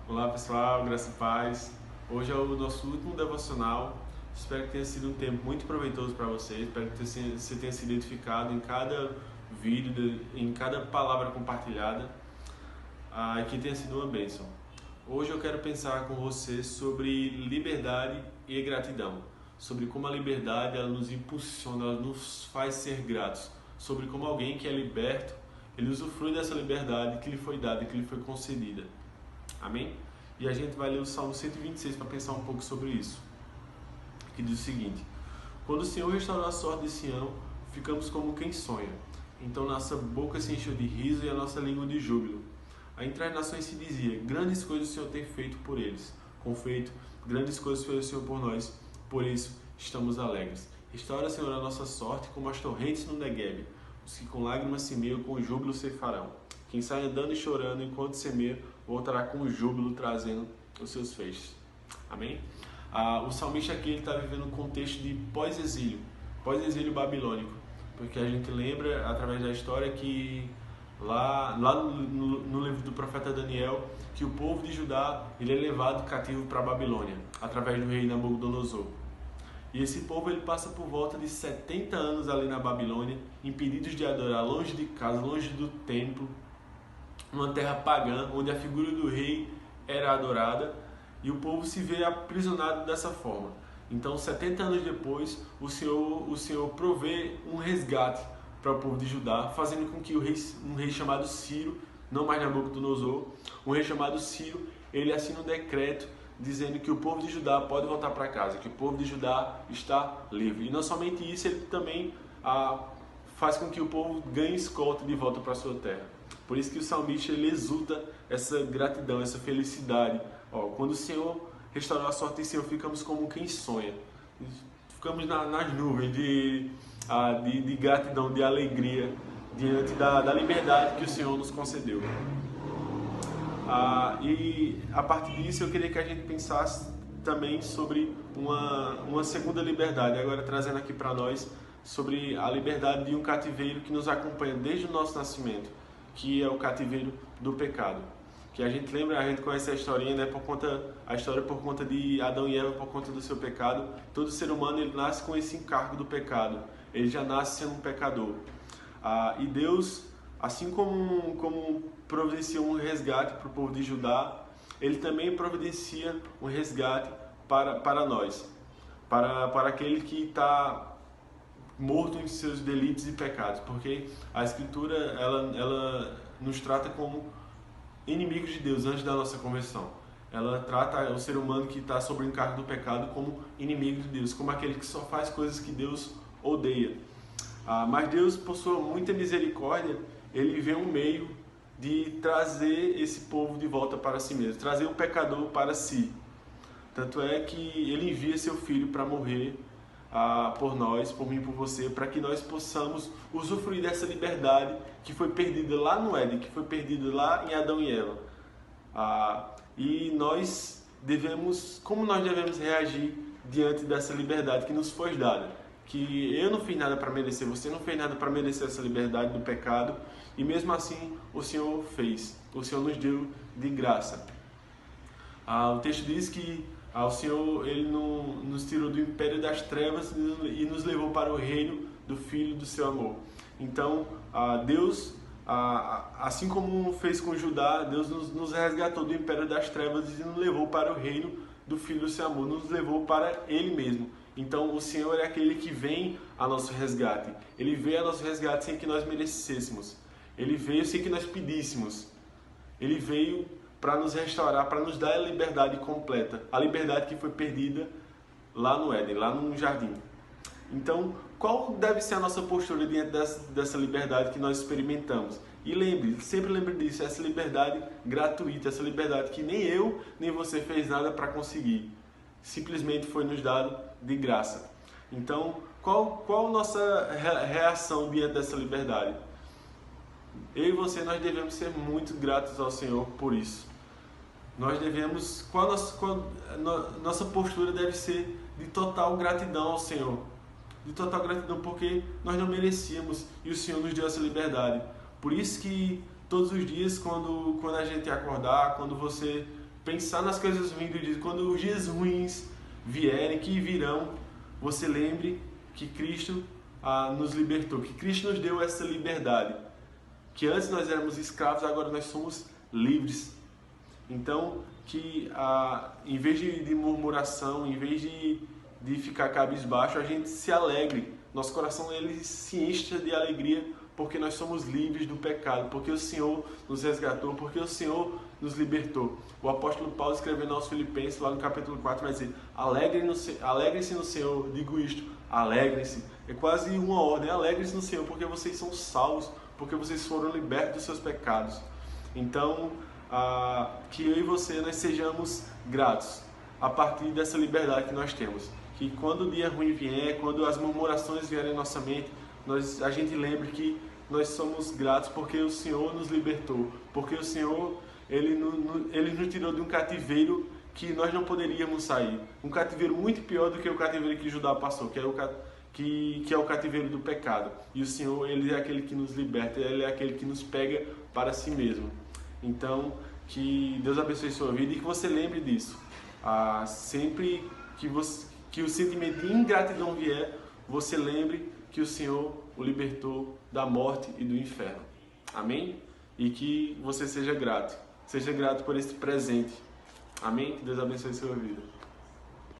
Olá pessoal, graça e paz. Hoje é o nosso último devocional. Espero que tenha sido um tempo muito proveitoso para você. Espero que você tenha se identificado em cada vídeo, em cada palavra compartilhada e que tenha sido uma bênção. Hoje eu quero pensar com você sobre liberdade e gratidão. Sobre como a liberdade ela nos impulsiona, ela nos faz ser gratos. Sobre como alguém que é liberto, ele usufrui dessa liberdade que lhe foi dada, que lhe foi concedida. Amém? E a gente vai ler o Salmo 126 para pensar um pouco sobre isso. Que diz o seguinte: quando o Senhor restaurou a sorte de Sião, ficamos como quem sonha. Então nossa boca se encheu de riso e a nossa língua de júbilo. Entre as nações se dizia: grandes coisas o Senhor tem feito por eles. Com feito, grandes coisas fez o Senhor por nós, por isso estamos alegres. Restaura, Senhor, a nossa sorte como as torrentes no Neguebe. Os que com lágrimas semeiam, com júbilo ceifarão. Quem sai andando e chorando enquanto semeia, voltará com júbilo trazendo os seus feixes. Amém? O salmista aqui está vivendo um contexto de pós-exílio babilônico, porque a gente lembra através da história que lá no livro do profeta Daniel, que o povo de Judá ele é levado cativo para a Babilônia através do rei Nabucodonosor. E esse povo ele passa por volta de 70 anos ali na Babilônia, impedidos de adorar, longe de casa, longe do templo, uma terra pagã, onde a figura do rei era adorada, e o povo se vê aprisionado dessa forma. Então, 70 anos depois, o Senhor provê um resgate para o povo de Judá, fazendo com que um rei chamado Ciro, não mais Nabucodonosor, um rei chamado Ciro, ele assina um decreto dizendo que o povo de Judá pode voltar para casa, que o povo de Judá está livre. E não somente isso, ele também faz com que o povo ganhe escolta de volta para a sua terra. Por isso que o salmista ele exulta essa gratidão, essa felicidade. Quando o Senhor restaurou a sorte do Senhor, ficamos como quem sonha. Ficamos nas nuvens de gratidão, de alegria, diante da liberdade que o Senhor nos concedeu. E a partir disso eu queria que a gente pensasse também sobre uma segunda liberdade, agora trazendo aqui para nós sobre a liberdade de um cativeiro que nos acompanha desde o nosso nascimento, que é o cativeiro do pecado. Que a gente lembra, a gente conhece a historinha, né? A história por conta de Adão e Eva, por conta do seu pecado. Todo ser humano ele nasce com esse encargo do pecado, ele já nasce sendo um pecador. E Deus, assim como providencia um resgate para o povo de Judá, ele também providencia um resgate para nós, para aquele que está morto em seus delitos e pecados, porque a Escritura ela nos trata como inimigos de Deus antes da nossa conversão. Ela trata o ser humano que está sob o encargo do pecado como inimigo de Deus, como aquele que só faz coisas que Deus odeia. Mas Deus, por sua muita misericórdia, ele vê um meio de trazer esse povo de volta para si mesmo, trazer o pecador para si. Tanto é que ele envia seu filho para morrer por nós, por mim e por você, para que nós possamos usufruir dessa liberdade que foi perdida lá no Éden, que foi perdida lá em Adão e Eva. E como nós devemos reagir diante dessa liberdade que nos foi dada? Que eu não fiz nada para merecer, você não fez nada para merecer essa liberdade do pecado, e mesmo assim o Senhor fez, o Senhor nos deu de graça. O texto diz que o Senhor ele nos tirou do império das trevas e nos levou para o reino do Filho do seu amor. Então, Deus, assim como fez com Judá, Deus nos resgatou do império das trevas e nos levou para o reino do Filho do seu amor, nos levou para Ele mesmo. Então, o Senhor é aquele que vem a nosso resgate. Ele veio a nosso resgate sem que nós merecêssemos. Ele veio sem que nós pedíssemos. Ele veio para nos restaurar, para nos dar a liberdade completa, a liberdade que foi perdida lá no Éden, lá no jardim. Então, qual deve ser a nossa postura diante dessa liberdade que nós experimentamos? E sempre lembre disso, essa liberdade gratuita, essa liberdade que nem eu, nem você fez nada para conseguir. Simplesmente foi nos dado de graça. Então, qual a nossa reação diante dessa liberdade? Eu e você, nós devemos ser muito gratos ao Senhor por isso. Nós devemos, nossa postura deve ser de total gratidão ao Senhor. De total gratidão porque nós não merecíamos e o Senhor nos deu essa liberdade. Por isso que todos os dias, quando a gente acordar, quando você pensar nas coisas ruins do dia, quando os dias ruins vierem, que virão, você lembre que Cristo nos libertou, que Cristo nos deu essa liberdade, que antes nós éramos escravos, agora nós somos livres. Então, que em vez de murmuração, em vez de ficar cabisbaixo, a gente se alegre. Nosso coração ele se enche de alegria porque nós somos livres do pecado, porque o Senhor nos resgatou, porque o Senhor nos libertou. O apóstolo Paulo escrevendo aos Filipenses, lá no capítulo 4, vai dizer: alegrem-se no Senhor. Digo isto, alegrem-se. É quase uma ordem: alegrem-se no Senhor, porque vocês são salvos, porque vocês foram libertos dos seus pecados. Então, que eu e você nós sejamos gratos a partir dessa liberdade que nós temos. Que quando o dia ruim vier, quando as murmurações vierem em nossa mente, a gente lembre que nós somos gratos porque o Senhor nos libertou, porque o Senhor ele nos tirou de um cativeiro que nós não poderíamos sair, um cativeiro muito pior do que o cativeiro que Judá passou, que é o cativeiro do pecado. E o Senhor ele é aquele que nos liberta, ele é aquele que nos pega para si mesmo. Então, que Deus abençoe sua vida e que você lembre disso. Sempre que o sentimento de ingratidão vier, você lembre que o Senhor o libertou da morte e do inferno. Amém? E que você seja grato. Seja grato por esse presente. Amém? Que Deus abençoe sua vida.